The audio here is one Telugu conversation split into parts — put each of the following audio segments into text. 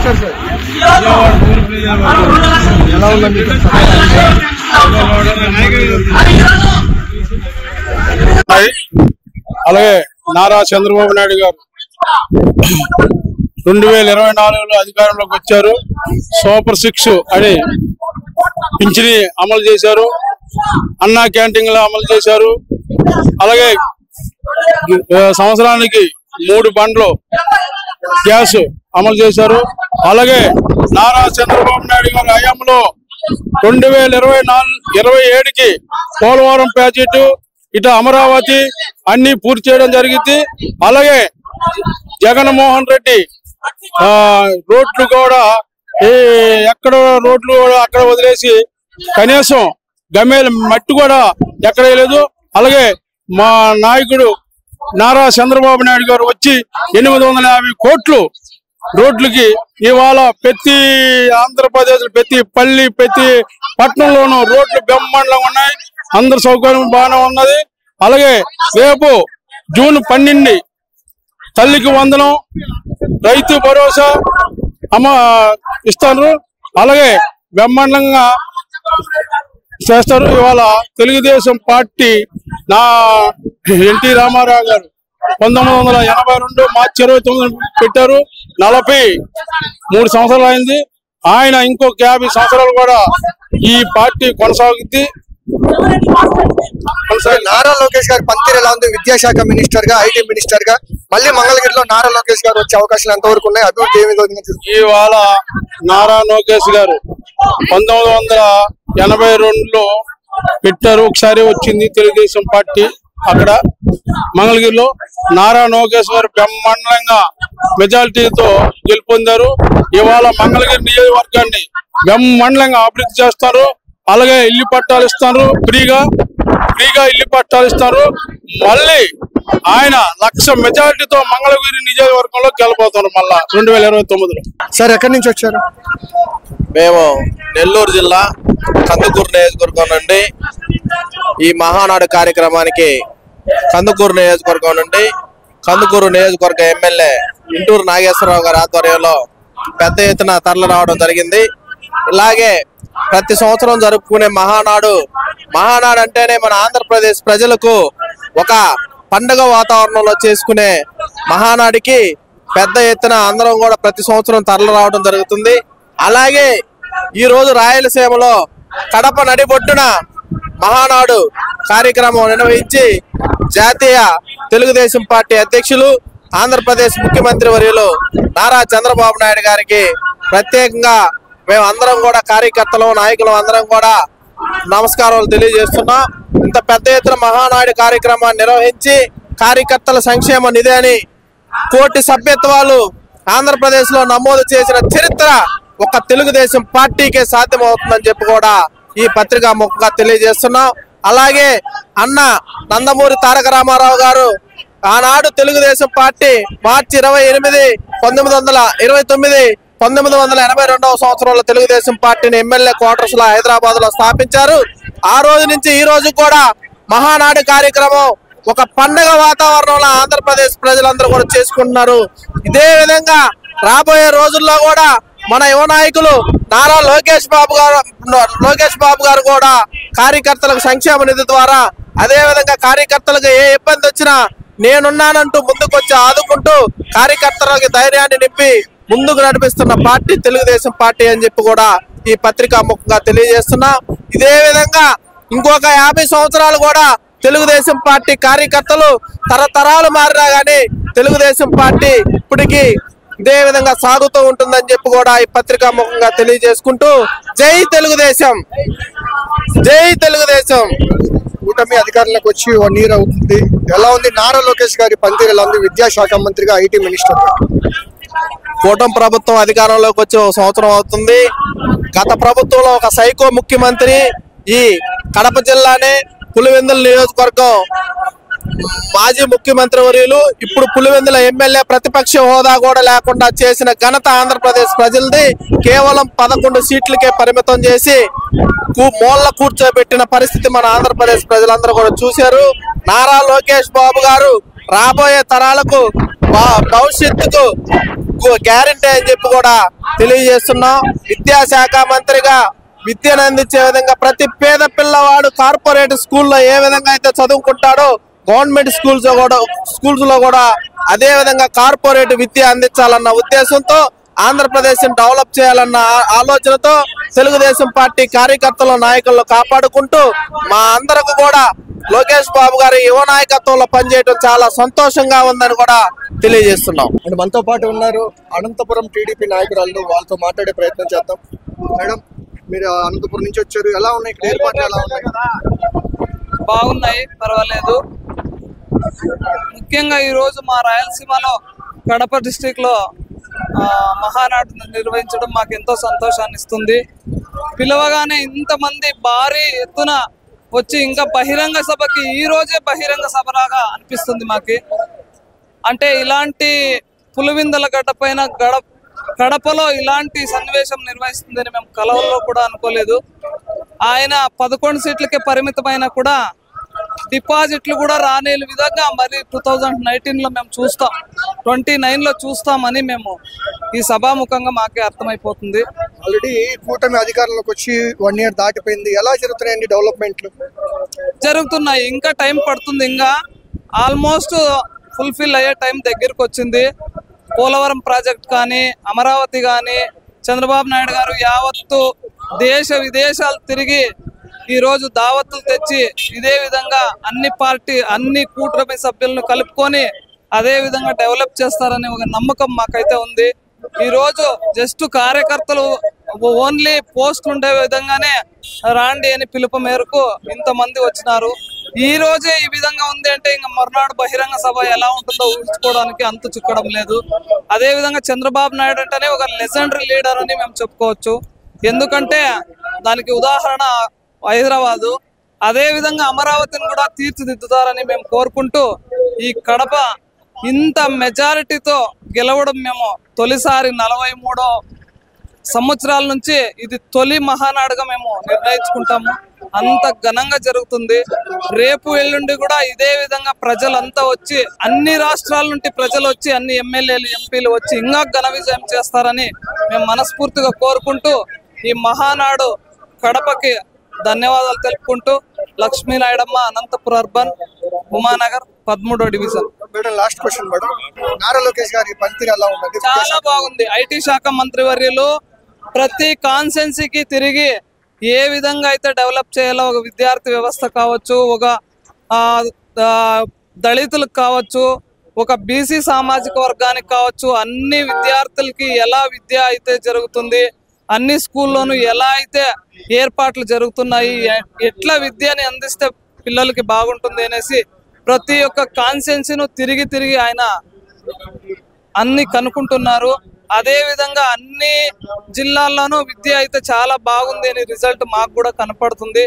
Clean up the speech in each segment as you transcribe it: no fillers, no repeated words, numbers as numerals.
వచ్చారు సార్? ఎలా ఉందండి? అలాగే నారా చంద్రబాబు నాయుడు గారు 2024లో అధికారంలోకి వచ్చారు. సూపర్ 6 అని పింఛని అమలు చేశారు. అన్నా క్యాంటీన్లు అమలు చేశారు. అలాగే సంవత్సరానికి 3 బండ్లు గ్యాస్ అమలు చేశారు. అలాగే నారా చంద్రబాబు నాయుడు గారి హయాంలో 2027కి పోలవరం ప్రాజెక్టు ఇటు అమరావతి అన్ని పూర్తి చేయడం జరిగింది. అలాగే జగన్మోహన్ రెడ్డి రోడ్లు కూడా ఎక్కడ రోడ్లు అక్కడ వదిలేసి కనీసం గమేల మట్టి కూడా ఎక్కడ లేదు. అలాగే మా నాయకుడు నారా చంద్రబాబు నాయుడు గారు వచ్చి 850 కోట్లు రోడ్లకి ఇవాళ ప్రతి ఆంధ్రప్రదేశ్ ప్రతి పల్లి ప్రతి పట్టణంలోనూ రోడ్లు బ్రహ్మాండంగా ఉన్నాయి. అందరు సౌకర్యం బాగానే ఉన్నది. అలాగే రేపు జూన్ 12 తల్లికి వందనం రైతు భరోసా ఇస్తారు. అలాగే బ్రహ్మాండంగా చేస్తారు. ఇవాళ తెలుగుదేశం పార్టీ ఎన్టీ రామారావు గారు 1982 మార్చి 29 పెట్టారు. 43 సంవత్సరాలు అయింది. ఆయన ఇంకొక 50 సంవత్సరాలు కూడా ఈ పార్టీ కొనసాగుద్ది. నారా లోకేష్ గారి పనితీరు ఎలా ఉంది? విద్యాశాఖ మినిస్టర్ గా, ఐటీ మినిస్టర్ గా మళ్ళీ మంగళగిరిలో నారా లోకేష్ గారు వచ్చే అవకాశాలు ఎంతవరకు ఉన్నాయి? అభివృద్ధి ఏమి? ఇవాళ నారా లోకేష్ గారు 1982లో పెట్టారు. ఒకసారి వచ్చింది తెలుగుదేశం పార్టీ అక్కడ మంగళగిరిలో. నారా లోకేష్ గారు బ్రహ్మాండంగా మెజారిటీతో గెలుపొందారు. ఇవాళ మంగళగిరి నియోజకవర్గాన్ని బ్రహ్మాండంగా అభివృద్ధి చేస్తారు. అలాగే ఇల్లు పట్టాలు ఇస్తారు. ఫ్రీగా ఇల్లు పట్టాలు ఇస్తారు. మళ్ళీ ఆయన 1,00,000 మెజారిటీతో మంగళగిరి నియోజకవర్గంలో గెలబోతారు మళ్ళా 2029లో. సార్ ఎక్కడి నుంచి వచ్చారు? మేము నెల్లూరు జిల్లా కందుకూరు నియోజకవర్గం నుండి ఈ మహానాడు కార్యక్రమానికి కందుకూరు నియోజకవర్గం నుండి కందుకూరు నియోజకవర్గ ఎమ్మెల్యే ఇంటూరు నాగేశ్వరరావు గారి ఆధ్వర్యంలో పెద్ద ఎత్తున తరలి రావడం జరిగింది. ఇలాగే ప్రతి సంవత్సరం జరుపుకునే మహానాడు అంటేనే మన ఆంధ్రప్రదేశ్ ప్రజలకు ఒక పండుగ వాతావరణంలో చేసుకునే మహానాడికి పెద్ద ఎత్తున అందరం కూడా ప్రతి సంవత్సరం తరలి రావడం జరుగుతుంది. అలాగే ఈ రోజు రాయలసీమలో కడప నడిబొడ్డున మహానాడు కార్యక్రమం నిర్వహించి జాతీయ తెలుగుదేశం పార్టీ అధ్యక్షులు ఆంధ్రప్రదేశ్ ముఖ్యమంత్రి వర్యులు నారా చంద్రబాబు నాయుడు గారికి ప్రత్యేకంగా మేము అందరం కూడా కార్యకర్తలు నాయకులు అందరం కూడా నమస్కారాలు తెలియజేస్తున్నాం. ఇంత పెద్ద ఎత్తున మహానాడు కార్యక్రమాన్ని నిర్వహించి కార్యకర్తల సంక్షేమ నిధి అని 1 కోటి సభ్యత్వాలు ఆంధ్రప్రదేశ్ లో నమోదు చేసిన చరిత్ర ఒక తెలుగుదేశం పార్టీకే సాధ్యమవుతుందని చెప్పి కూడా ఈ పత్రికా ముఖంగా తెలియజేస్తున్నాం. అలాగే అన్న నందమూరి తారక రామారావు గారు ఆనాడు తెలుగుదేశం పార్టీ మార్చి 28, 1929, 1982వ సంవత్సరంలో తెలుగుదేశం పార్టీని ఎమ్మెల్యే క్వార్టర్స్ లో హైదరాబాద్ లో స్థాపించారు. ఆ రోజు నుంచి ఈ రోజు కూడా మహానాడు కార్యక్రమం ఒక పండుగ వాతావరణంలో ఆంధ్రప్రదేశ్ ప్రజలందరూ కూడా చేసుకుంటున్నారు. ఇదే విధంగా రాబోయే రోజుల్లో కూడా మన యువ నాయకులు నారా లోకేష్ బాబు గారు కూడా కార్యకర్తలకు సంక్షేమ నిధి ద్వారా అదే విధంగా కార్యకర్తలకు ఏ ఇబ్బంది వచ్చినా నేనున్నానంటూ ముందుకొచ్చి ఆదుకుంటూ కార్యకర్తలకి ధైర్యాన్ని నింపి ముందుకు నడిపిస్తున్న పార్టీ తెలుగుదేశం పార్టీ అని చెప్పి కూడా ఈ పత్రికా ముఖంగా తెలియజేస్తున్నా. ఇదే విధంగా ఇంకొక 50 సంవత్సరాలు కూడా తెలుగుదేశం పార్టీ కార్యకర్తలు తరతరాలు మారినా గానీ తెలుగుదేశం పార్టీ ఇప్పటికీ ఇదే విధంగా సాగుతూ ఉంటుందని చెప్పి కూడా ఈ పత్రికా ముఖంగా తెలియజేసుకుంటూ జై తెలుగుదేశం, జై తెలుగుదేశం. కూటమి అధికారులకు వచ్చి 1 year అవుతుంది. ఎలా ఉంది నారా లోకేష్ గారి పనితీరు? ఎలా ఉంది విద్యాశాఖ మంత్రిగా, ఐటీ మినిస్టర్? కూటమి ప్రభుత్వం అధికారంలోకి వచ్చి 1 సంవత్సరం అవుతుంది. గత ప్రభుత్వంలో ఒక సైకో ముఖ్యమంత్రి ఈ కడప జిల్లానే పులివెందుల నియోజకవర్గం మాజీ ముఖ్యమంత్రి వర్యులు ఇప్పుడు పులివెందుల ఎమ్మెల్యే ప్రతిపక్ష హోదా కూడా లేకుండా చేసిన ఘనత ఆంధ్రప్రదేశ్ ప్రజలది. కేవలం 11 సీట్లకే పరిమితం చేసి మూల కూర్చోబెట్టిన పరిస్థితి మన ఆంధ్రప్రదేశ్ ప్రజలందరూ కూడా చూశారు. నారా లోకేష్ బాబు గారు రాబోయే తరాలకు భవిష్యత్తుకు గ్యారెంటీ అని చెప్పి కూడా తెలియజేస్తున్నాం. విద్యాశాఖ మంత్రిగా విద్యను అందించే విధంగా ప్రతి పేద పిల్లవాడు కార్పొరేట్ స్కూల్లో ఏ విధంగా అయితే చదువుకుంటాడో గవర్నమెంట్ స్కూల్స్ లో కూడా అదే విధంగా కార్పొరేట్ విద్య అందించాలన్న ఉద్దేశంతో ఆంధ్రప్రదేశ్ డెవలప్ చేయాలన్న ఆలోచనతో తెలుగుదేశం పార్టీ కార్యకర్తల నాయకులను కాపాడుకుంటూ మా అందరికి కూడా లోకేష్ బాబు గారి యువ నాయకత్వంలో పనిచేయడం చాలా సంతోషంగా ఉందని కూడా తెలియజేస్తున్నాం. అండ్ మనతో పాటు ఉన్నారు అనంతపురం టీడీపీ నాయకురాలు, వాళ్ళతో మాట్లాడే ప్రయత్నం చేద్దాం. మేడం, మీరు అనంతపురం నుంచి వచ్చారు, ఎలా ఉన్నాయి ఇక్కడ ఏర్పాట్లు, ఎలా ఉన్నాయి? బాగున్నాయి, పర్వాలేదు. ముఖ్యంగా ఈ రోజు మా రాయలసీమలో కడప డిస్టిక్ లో మహానాడు నిర్వహించడం మాకు ఎంతో సంతోషాన్ని ఇస్తుంది. పిలవగానే ఇంతమంది భారీ ఎత్తున వచ్చి ఇంకా బహిరంగ సభకి ఈ రోజే బహిరంగ సభలాగా అనిపిస్తుంది మాకి. అంటే ఇలాంటి పులివిందల గడ్డ పైన కడపలో ఇలాంటి సన్నివేశం నిర్వహిస్తుందని మేము కలవల్లో కూడా అనుకోలేదు. ఆయన 11 సీట్లకే పరిమితమైన కూడా డిపాజిట్లు కూడా రాని విధంగా మరి 2019 లో మేము చూస్తాం, 29 లో చూస్తామని మేము ఈ సభాముఖంగా మాకే అర్థమైపోతుంది. ఆల్రెడీ కూటమి అధికారంలోకి వచ్చి 1 year దాటిపోయింది, ఎలా జరుగుతున్నాయండి డెవలప్మెంట్లు? జరుగుతున్నాయి, ఇంకా టైం పడుతుంది. ఇంకా ఆల్మోస్ట్ ఫుల్ఫిల్ అయ్యే టైం దగ్గరకు వచ్చింది. పోలవరం ప్రాజెక్ట్ కానీ, అమరావతి కానీ, చంద్రబాబు నాయుడు గారు యావత్తు దేశ విదేశాలు తిరిగి ఈ రోజు దావత్తులు తెచ్చి ఇదే విధంగా అన్ని కూటమి సభ్యులను కలుపుకొని అదే విధంగా డెవలప్ చేస్తారనే ఒక నమ్మకం మాకైతే ఉంది. ఈ రోజు జస్ట్ కార్యకర్తలు ఓన్లీ పోస్ట్ ఉండే విధంగానే రాండి అని పిలుపు మేరకు ఇంతమంది వచ్చినారు. ఈ రోజే ఈ విధంగా ఉంది అంటే ఇంకా మర్నాడు బహిరంగ సభ ఎలా ఉంటుందో ఊహించుకోవడానికి అంతు చిక్కడం లేదు. అదే విధంగా చంద్రబాబు నాయుడు అంటేనే ఒక లెజెండరీ లీడర్ అని మేము చెప్పుకోవచ్చు. ఎందుకంటే దానికి ఉదాహరణ హైదరాబాదు. అదే విధంగా అమరావతిని కూడా తీర్చిదిద్దుతారని మేము కోరుకుంటూ ఈ కడప ఇంత మెజారిటీతో గెలవడం మేము తొలిసారి 43 సంవత్సరాల నుంచి ఇది తొలి మహానాడుగా మేము నిర్ణయించుకుంటాము. అంత ఘనంగా జరుగుతుంది. రేపు ఎల్లుండి కూడా ఇదే విధంగా ప్రజలంతా వచ్చి అన్ని రాష్ట్రాల నుండి ప్రజలు వచ్చి అన్ని ఎమ్మెల్యేలు ఎంపీలు వచ్చి ఇంకా ఘన విజయం చేస్తారని మేము మనస్ఫూర్తిగా కోరుకుంటూ ఈ మహానాడు కడపకి ధన్యవాదాలు తెలుపుకుంటూ లక్ష్మీనాయుడమ్మ, అనంతపురం అర్బన్, ఉమానగర్, 13వ division. Madam, last question madam, Nara Lokesh గారి పనితీరు ఎలా ఉంది? చాలా బాగుంది. ఐటీ శాఖ మంత్రివర్యులు ప్రతి కాన్స్టెన్సీకి తిరిగి ఏ విధంగా అయితే డెవలప్ చేయాలో, ఒక విద్యార్థి వ్యవస్థ కావచ్చు, ఒక దళితులకు కావచ్చు, ఒక బీసీ సామాజిక వర్గానికి కావచ్చు, అన్ని విద్యార్థులకి ఎలా విద్య అయితే జరుగుతుంది, అన్ని స్కూల్లోనూ ఎలా అయితే ఏర్పాట్లు జరుగుతున్నాయి, ఎట్లా విద్యని అందిస్తే పిల్లలకి బాగుంటుంది అనేసి ప్రతి ఒక్క కాన్స్టెన్సీను తిరిగి ఆయన అన్ని కనుక్కుంటున్నారు. అదే విధంగా అన్ని జిల్లాల్లోనూ విద్య అయితే చాలా బాగుంది అని రిజల్ట్ మాకు కూడా కనపడుతుంది.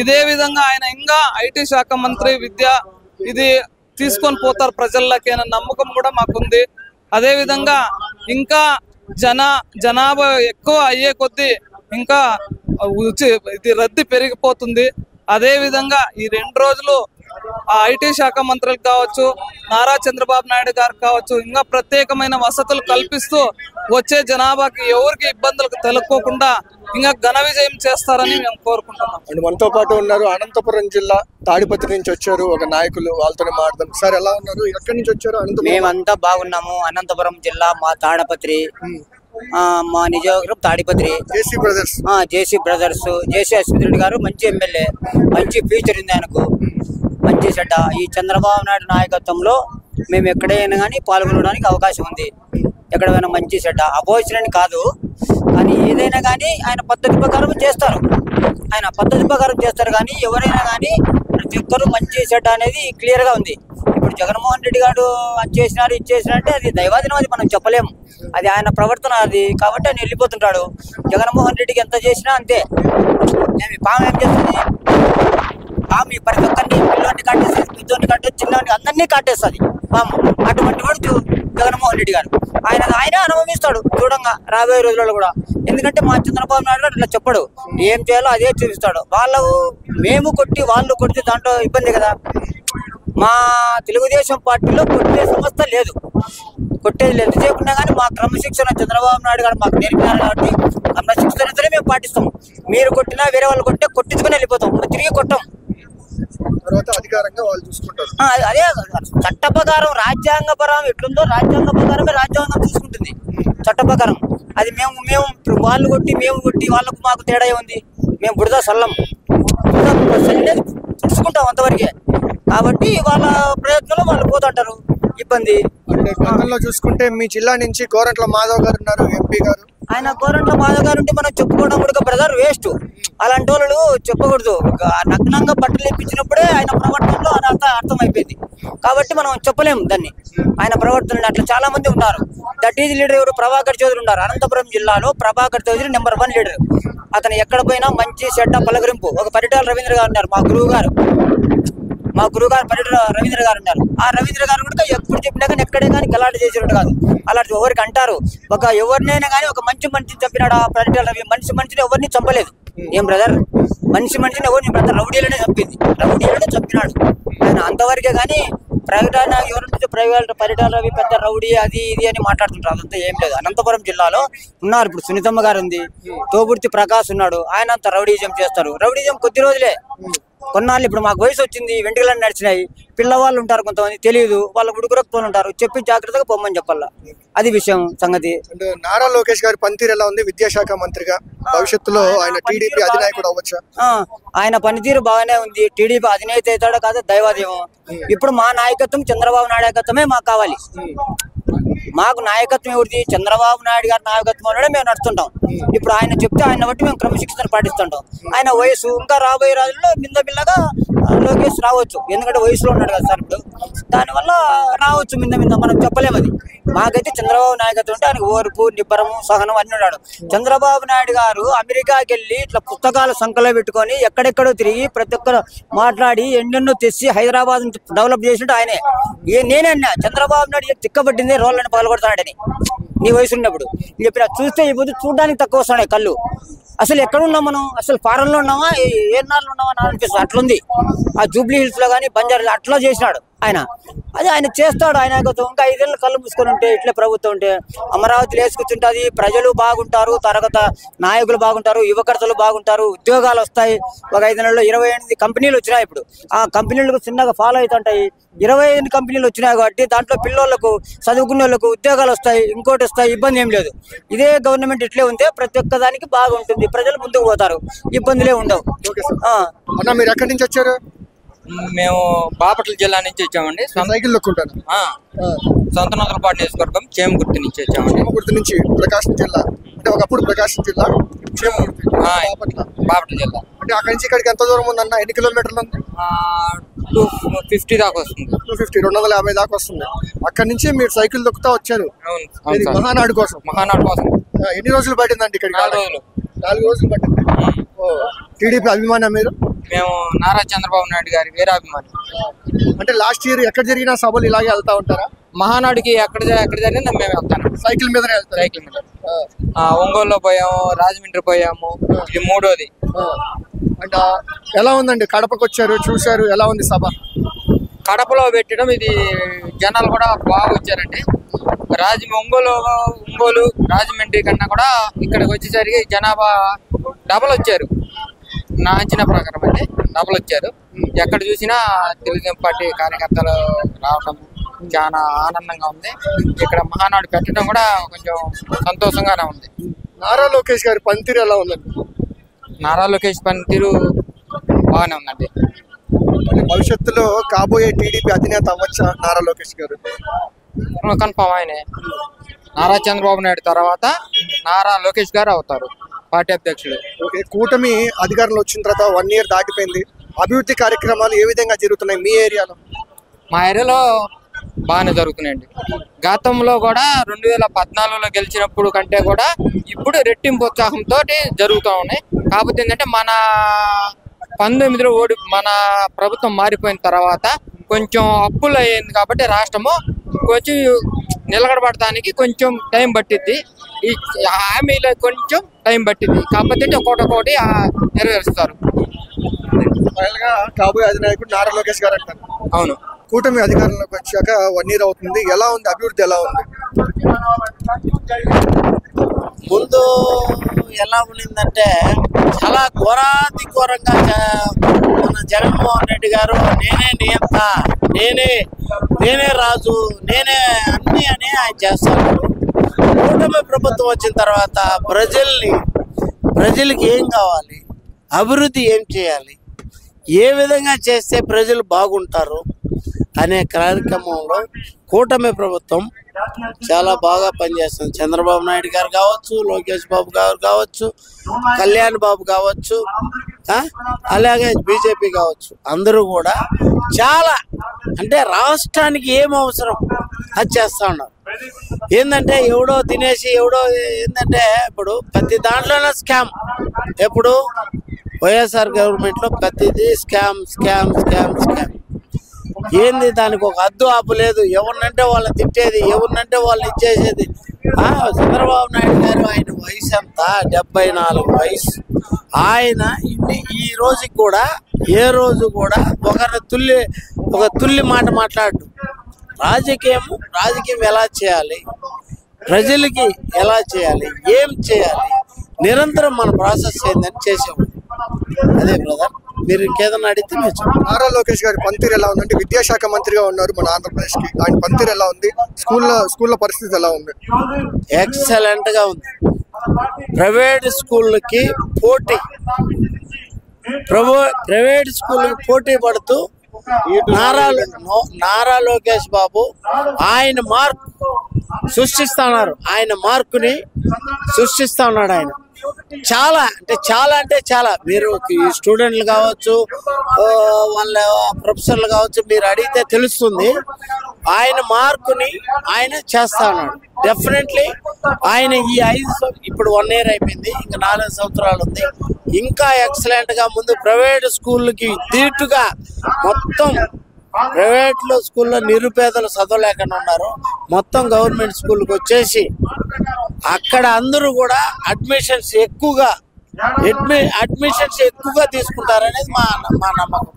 ఇదే విధంగా ఆయన ఇంకా ఐటీ శాఖ మంత్రి విద్య ఇది తీసుకొని పోతారు ప్రజల్లోకి అనే నమ్మకం కూడా మాకుంది. అదే విధంగా ఇంకా జనాభా ఎక్కువ అయ్యే కొద్దీ ఇంకా ఇది రద్దీ పెరిగిపోతుంది. అదే విధంగా ఈ 2 రోజులు ఐటీ శాఖ మంత్రులకు కావచ్చు, నారా చంద్రబాబు నాయుడు గారికి కావచ్చు, ఇంకా ప్రత్యేకమైన వసతులు కల్పిస్తూ వచ్చే జనాభాకి ఎవరికి ఇబ్బందులకు తలెక్కోకుండా ఇంకా ఘన విజయం చేస్తారని మేము కోరుకుంటున్నాం. అండ్ మనతో పాటు ఉన్నారు అనంతపురం జిల్లా తాడిపత్రి నుంచి వచ్చారు ఒక నాయకులు, వాళ్ళతోనే మాట్లాడదాం. సార్, ఎలా ఉన్నారు? ఎక్కడి నుంచి వచ్చారు? మేమంతా బాగున్నాము. అనంతపురం జిల్లా మా తాడపత్రి, మా నిజవర్గం తాడిపత్రి. జేసీ బ్రదర్స్ జేసీ అశ్విత్ రెడ్డి గారు మంచి ఎమ్మెల్యే, మంచి ఫ్యూచర్ ఉంది ఆయనకు, మంచి చెడ్డ. ఈ చంద్రబాబు నాయుడు నాయకత్వంలో మేము ఎక్కడైనా కానీ పాల్గొనడానికి అవకాశం ఉంది. ఎక్కడైనా మంచి చెడ్డ అపోజిషన్ అని కాదు, కానీ ఏదైనా కానీ ఆయన పద్ధతి ప్రకారం చేస్తారు. కానీ ఎవరైనా కానీ ప్రతి ఒక్కరు మంచి చెడ్డ అనేది క్లియర్గా ఉంది. ఇప్పుడు జగన్మోహన్ రెడ్డి గారు అది చేసినారు, ఇది చేసినారంటే అది దైవాధీనం, అది మనం చెప్పలేము. అది ఆయన ప్రవర్తన అది, కాబట్టి ఆయన వెళ్ళిపోతుంటాడు. జగన్మోహన్ రెడ్డికి ఎంత చేసినా అంతే. మేము పాము ఏం చేస్తుంది, పాము ప్రతి ఒక్కరిని పిల్లోని కాటేస్తుంది, పెద్దోని కాటేస్తుంది, చిన్నోని అందరినీ కాటేస్తుంది పాము. అటువంటి వాడు జగన్మోహన్ రెడ్డి గారు. ఆయన అనుభవిస్తాడు చూడంగా రాబోయే రోజులలో కూడా. ఎందుకంటే మా చంద్రబాబు నాయుడు గారు ఇట్లా చెప్పడు, ఏం చేయాలో అదే చూపిస్తాడు. మేము కొట్టి వాళ్ళు కొడితే దాంట్లో ఇబ్బంది కదా. మా తెలుగుదేశం పార్టీలో కొట్టే సంస్థ లేదు, కొట్టేది లేదు. ఎంతసేపు ఉన్నా కానీ మా క్రమశిక్షణ చంద్రబాబు నాయుడు గారు మాకు నేర్పినారు కాబట్టి క్రమశిక్షణతోనే మేము పాటిస్తాం. మీరు కొట్టినా వేరే వాళ్ళు కొట్టించుకుని వెళ్ళిపోతాం, తిరిగి కొట్టాం. తర్వాత అధికారంగా వాళ్ళు చూసుకుంటారు. అదే చట్ట ప్రకారం రాజ్యాంగపరం ఎట్లుందో రాజ్యాంగ ప్రకారమే రాజ్యాంగం చూసుకుంటుంది. చట్ట ప్రకారం అది మేము వాళ్ళు కొట్టి మేము కొట్టి వాళ్ళకు మాకు తేడా ఉంది. మేము బురద సల్లం చూసుకుంటాం అంతవరకే. కాబట్టి వాళ్ళ ప్రయత్నంలో వాళ్ళు పోతుంటారు, ఇబ్బంది. అంటే గతంలో చూసుకుంటే మీ జిల్లా నుంచి గోరంట్ల మాధవ్ గారు ఉన్నారు, ఎంపీ గారు. ఆయన గోరంట్ల మాధవ్ గారు ఉంటే మనం చెప్పుకోవడం కూడా బ్రదర్ వేస్ట్. అలాంటి వాళ్ళు చెప్పకూడదు. నగ్నంగా బట్టలు ఇప్పించినప్పుడే ఆయన ప్రవర్తనలో అదంతా అర్థమైపోయింది. కాబట్టి మనం చెప్పలేము దాన్ని. ఆయన ప్రవర్తన అట్లా చాలా మంది ఉన్నారు. దట్ ఈజ్ లీడర్ ఎవరు? ప్రభాకర్ చౌదరి ఉన్నారు. అనంతపురం జిల్లాలో ప్రభాకర్ చౌదరి నెంబర్ 1 లీడర్. అతను ఎక్కడ పోయినా మంచి చెడ్డ పలకరింపు. ఒక పరిటాల రవీంద్ర గారు ఉన్నారు, మా గురువు గారు పరిటాల రవీంద్ర గారు ఉన్నారు. ఆ రవీంద్ర గారు కూడా ఎప్పుడు చెప్పినా కానీ ఎక్కడే కానీ గలాట చేసినట్టు కాదు. అలాంటి ఎవరికి అంటారు, ఒక ఎవరినైనా కానీ ఒక మనిషిని చంపినాడు ఆ పరిటాల రవి. మనిషిని ఎవరిని చంపలేదు. ఏం బ్రదర్, మనిషిని ఎవరిని బ్రదర్ రౌడీలనే చంపినాడు ఆయన, అంతవరకే. కానీ ప్రైవేట్ ఎవరు పరిటాల రవి పెద్ద రౌడీ అది ఇది అని మాట్లాడుతుంటారు. అదంతా ఏం లేదు. అనంతపురం జిల్లాలో ఉన్నారు. ఇప్పుడు సునీతమ్మ గారు ఉంది, తోబుర్తి ప్రకాష్ ఉన్నాడు. ఆయన అంత రౌడీజం చేస్తారు. రౌడీజం కొద్ది రోజులే, కొన్నాళ్ళు. ఇప్పుడు మాకు వయసు వచ్చింది, వెంట్రుకలన్నీ నడిచినాయి. పిల్లవాళ్ళు ఉంటారు కొంతమంది, తెలియదు, వాళ్ళ ఉడుకురకపోని ఉంటారు. చెప్పి జాగ్రత్తగా పొమ్మని చెప్పాలా, అది విషయం సంగతి. నారా లోకేష్ గారి పనితీరు ఎలా ఉంది విద్యాశాఖ మంత్రిగా? భవిష్యత్తులో ఆయన టీడీపీ అధినాయకుడు అవ్వచ్చా? ఆయన పనితీరు బాగానే ఉంది. టీడీపీ అధినేత అవుతాడో కాదు దైవాదేవం. ఇప్పుడు మా నాయకత్వం చంద్రబాబు నాయకత్వమే మాకు కావాలి. మాకు నాయకత్వం ఎవరిది? చంద్రబాబు నాయుడు గారి నాయకత్వం అనేది మేము నడుస్తుంటాం. ఇప్పుడు ఆయన చెప్తే ఆయన బట్టి మేము క్రమశిక్షణ పాటిస్తుంటాం. ఆయన వయసు ఇంకా రాబోయే రోజుల్లో మిన్నగా లోకేష్ రావచ్చు. ఎందుకంటే వయసులో ఉన్నాడు కదా సార్ ఇప్పుడు, దానివల్ల రావచ్చు మిన్న మనం చెప్పలేము. అది మాకైతే చంద్రబాబు నాయకత్వం అంటే ఆయనకు ఓర్పు, నిబ్బరము, సహనం అన్ని ఉన్నాడు. చంద్రబాబు నాయుడు గారు అమెరికాకి వెళ్ళి ఇట్లా పుస్తకాల సంఖ్యలో పెట్టుకొని ఎక్కడెక్కడో తిరిగి ప్రతి ఒక్కరు మాట్లాడి ఎన్నెన్నో తెచ్చి హైదరాబాద్ డెవలప్ చేసినట్టు ఆయనే. నేనే అన్నా చంద్రబాబు నాయుడు తిక్కబట్టింది రోడ్లను పగలగొడతాడని. నీ వయసు ఉన్నప్పుడు చెప్పిన చూస్తే ఇప్పుడు చూడడానికి తక్కువ వస్తున్నాయి కళ్ళు. అసలు ఎక్కడున్నాం మనం? అసలు ఫారెన్ లో ఉన్నామా, ఏర్నాళ్ళు ఉన్నామా అని అనిపిస్తుంది. అట్లుంది. ఆ జూబ్లీ హిల్స్ లో కానీ బంజారా అట్లా చేసినాడు ఆయన. అది ఆయన చేస్తాడు. ఆయన ఇంకా 5 ఏళ్ళు కళ్ళు మూసుకొని ఉంటే ఇట్లే ప్రభుత్వం ఉంటే అమరావతిలో వేసుకొచ్చుంటుంది. ప్రజలు బాగుంటారు, తర్వాత నాయకులు బాగుంటారు, యువకర్తలు బాగుంటారు, ఉద్యోగాలు వస్తాయి. ఒక 5 నెలల్లో 28 కంపెనీలు వచ్చినాయి. ఇప్పుడు ఆ కంపెనీలకు చిన్నగా ఫాలో అవుతుంటాయి. 28 కంపెనీలు వచ్చినాయి కాబట్టి దాంట్లో పిల్లోళ్లకు, చదువుకునే వాళ్ళకు ఉద్యోగాలు వస్తాయి, ఇంకోటి వస్తాయి. ఇబ్బంది ఏం లేదు. ఇదే గవర్నమెంట్ ఇట్లే ఉంటే ప్రతి ఒక్క దానికి బాగుంటుంది, ప్రజలు ముందుకు పోతారు, ఇబ్బందులే ఉండవు. మీరు ఎక్కడి నుంచి వచ్చారు? మేము బాపట్ల జిల్లా నుంచి వచ్చామండి. సైకిల్ దొక్కుంటాను. సొంతనగరపాటు నియోజకవర్గం చేమగుర్తి నుంచి వచ్చామండి. చేమగుర్తి నుంచి ప్రకాశం జిల్లా, అంటే ఒకప్పుడు ప్రకాశం జిల్లా, బాపట్ల జిల్లా. అంటే అక్కడి నుంచి ఇక్కడికి ఎంత దూరం ఉందన్న? ఎన్ని కిలోమీటర్లు ఉంది? 250 దాకా వస్తుంది. 250 దాకా వస్తుంది. అక్కడి నుంచి మీరు సైకిల్ దొక్కుతా వచ్చారు మహానాడు కోసం. ఎన్ని రోజులు పట్టిందండి ఇక్కడికి? 4 రోజులు పట్టింది. టీడీపీ అభిమానం మీరు? మేము నారా చంద్రబాబు నాయుడు గారి వీరాభిమాని. అంటే లాస్ట్ ఇయర్ ఎక్కడ జరిగినా సభలు ఇలాగే వెళ్తా ఉంటారా? మహానాడుకి ఎక్కడ జరిగినా మేము వెళ్తాను. సైకిల్ మీద సైకిల్ మీద ఒంగోలులో పోయాము, రాజమండ్రి పోయాము. ఇది 3వది. అంటే ఎలా ఉందండి? కడపకు వచ్చారు, చూశారు, ఎలా ఉంది సభ? కడపలో పెట్టడం ఇది జనాలు కూడా బాగా వచ్చారండి. ఒంగోలు రాజమండ్రి కన్నా కూడా ఇక్కడికి వచ్చేసరికి జనాభా డబల్ వచ్చారు. నా అంచనా ప్రకారం అయితే డబల్ వచ్చారు. ఎక్కడ చూసినా తెలుగుదేశం పార్టీ కార్యకర్తలు రావడం చాలా ఆనందంగా ఉంది. ఇక్కడ మహానాడు పెట్టడం కూడా కొంచెం సంతోషంగానే ఉంది. నారా లోకేష్ గారి పనితీరు ఎలా ఉందండి? నారా లోకేష్ పనితీరు బాగానే ఉందండి. భవిష్యత్తులో కాబోయే టీడీపీ అధినేత అవ్వచ్చా నారా లోకేష్ గారు? కన్ఫామ్ ఆయనే. నారా చంద్రబాబు నాయుడు తర్వాత నారా లోకేష్ గారు అవుతారు పార్టీ అధ్యక్షుడు. ఓకే, కూటమి అధికారంలో వచ్చిన తర్వాత 1 ఇయర్ దాటిపోయింది. అభివృద్ధి కార్యక్రమాలు ఏ విధంగా జరుగుతున్నాయి మీ ఏరియాలో? మా ఏరియాలో బాగానే జరుగుతున్నాయండి. గతంలో కూడా 2014లో గెలిచినప్పుడు కంటే కూడా ఇప్పుడు రెట్టింపు ఉత్సాహంతో జరుగుతూ ఉన్నాయి. కాకపోతే ఏంటంటే మన 19లో మన ప్రభుత్వం మారిపోయిన తర్వాత కొంచెం అప్పులు అయ్యింది కాబట్టి రాష్ట్రము కొంచెం నిలకడబడటానికి కొంచెం టైం పట్టిద్ది. ఈ హామీలో కొంచెం టైం పట్టింది. కాకపోతే ఒకటి నెరవేరుస్తారు. కాబోయే అధినాయకుడు నారా లోకేష్ గారు అంటారు. అవును. కూటమి అధికారంలోకి వచ్చాక 1 year అవుతుంది. ఎలా ఉంది అభివృద్ధి, ఎలా ఉంది? ముందు ఎలా ఉండిందంటే చాలా ఘోరాతి ఘోరంగా మన జగన్మోహన్ రెడ్డి గారు నేనే నియంత, నేనే రాజు, నేనే అన్ని అని ఆయన చేస్తారు. కూటమి ప్రభుత్వం వచ్చిన తర్వాత ప్రజలకి ఏం కావాలి, అభివృద్ధి ఏం చేయాలి, ఏ విధంగా చేస్తే ప్రజలు బాగుంటారు అనే కార్యక్రమంలో కూటమి ప్రభుత్వం చాలా బాగా పనిచేస్తుంది. చంద్రబాబు నాయుడు గారు కావచ్చు, లోకేష్ బాబు గారు కావచ్చు, కళ్యాణ్ బాబు కావచ్చు, అలాగే బీజేపీ కావచ్చు, అందరూ కూడా చాలా అంటే రాష్ట్రానికి ఏం అవసరం అది చేస్తా ఉన్నారు. ఏంటంటే ఎవడో తినేసి ఏంటంటే ఇప్పుడు ప్రతి దాంట్లోనే స్కామ్. ఎప్పుడు వైఎస్ఆర్ గవర్నమెంట్లో ప్రతిదీ స్కామ్. ఏంది దానికి ఒక అద్దు ఆపు లేదు. ఎవరినంటే వాళ్ళని తిట్టేది, ఎవరినంటే వాళ్ళు ఇచ్చేసేది. చంద్రబాబు నాయుడు గారు ఆయన వయసు ఎంత? 74 వయసు. ఆయన ఈ రోజుకి కూడా ఏ రోజు కూడా ఒక తుల్లి మాట మాట్లాడు. రాజకీయం ఎలా చేయాలి, ప్రజలకి ఎలా చేయాలి, ఏం చేయాలి, నిరంతరం మన ప్రాసెస్ ఏందని చేసేవాడు. అదే బ్రదర్, మీరు ఇంకేదన్నా అడిగితే నేను చెప్తాను. నారా లోకేష్ గారి పనితీరు ఎలా ఉందంటే విద్యాశాఖ మంత్రిగా ఉన్నారు మన ఆంధ్రప్రదేశ్ కి. ఆయన పనితీరు ఎలా ఉంది? స్కూళ్ళ పరిస్థితి ఎలా ఉంది? ఎక్సలెంట్ గా ఉంది. ప్రైవేట్ స్కూళ్ళకి పోటీ పడుతూ నారా లోకేష్ బాబు ఆయన మార్క్ సృష్టిస్తున్నారు. ఆయన మార్కుని సృష్టిస్తా ఉన్నాడు. ఆయన చాలా మీరు స్టూడెంట్లు కావచ్చు, వాళ్ళ ప్రొఫెసర్లు కావచ్చు, మీరు అడిగితే తెలుస్తుంది. ఆయన మార్కుని ఆయన చేస్తా ఉన్నాడు. డెఫినెట్లీ ఆయన ఈ 5 ఇప్పుడు 1 year అయిపోయింది, ఇంకా 4 సంవత్సరాలు ఉంది. ఇంకా ఎక్సలెంట్ గా ముందు ప్రైవేట్ స్కూళ్ళకి దీటుగా మొత్తం ప్రైవేట్ స్కూల్లో నిరుపేదలు చదవలేకుండా ఉన్నారు. మొత్తం గవర్నమెంట్ స్కూల్కి వచ్చేసి అక్కడ అందరూ కూడా అడ్మిషన్స్ ఎక్కువగా తీసుకుంటారనేది మా నమ్మకం.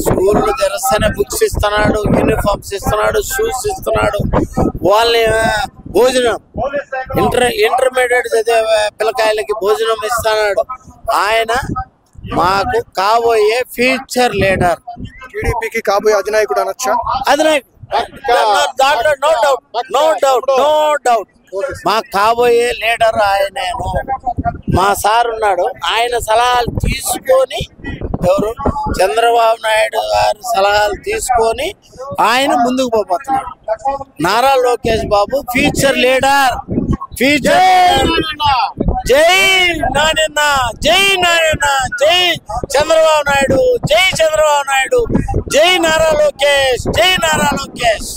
స్కూళ్ళు తెరస్తేనే బుక్స్ ఇస్తున్నాడు, యూనిఫామ్స్ ఇస్తున్నాడు, షూస్ ఇస్తున్నాడు. వాళ్ళని భోజనం ఇంటర్మీడియట్ చదివే పిల్లకాయలకి భోజనం ఇస్తున్నాడు. ఆయన మాకు కాబోయే ఫ్యూచర్ లీడర్, టీడీపీకి కాబోయే అధినాయకుడు అనొచ్చా? దాంట్లో నో డౌట్ మాకు కాబోయే లీడర్ ఆయనేను. మా సార్ ఉన్నాడు, ఆయన సలహాలు తీసుకొని, ఎవరు చంద్రబాబు నాయుడు గారి సలహాలు తీసుకొని ఆయన ముందుకు పోతున్నాడు. Nara Lokesh Babu future leader. జై నారాయణ, జై చంద్రబాబు నాయుడు, జై నారా లోకేష్.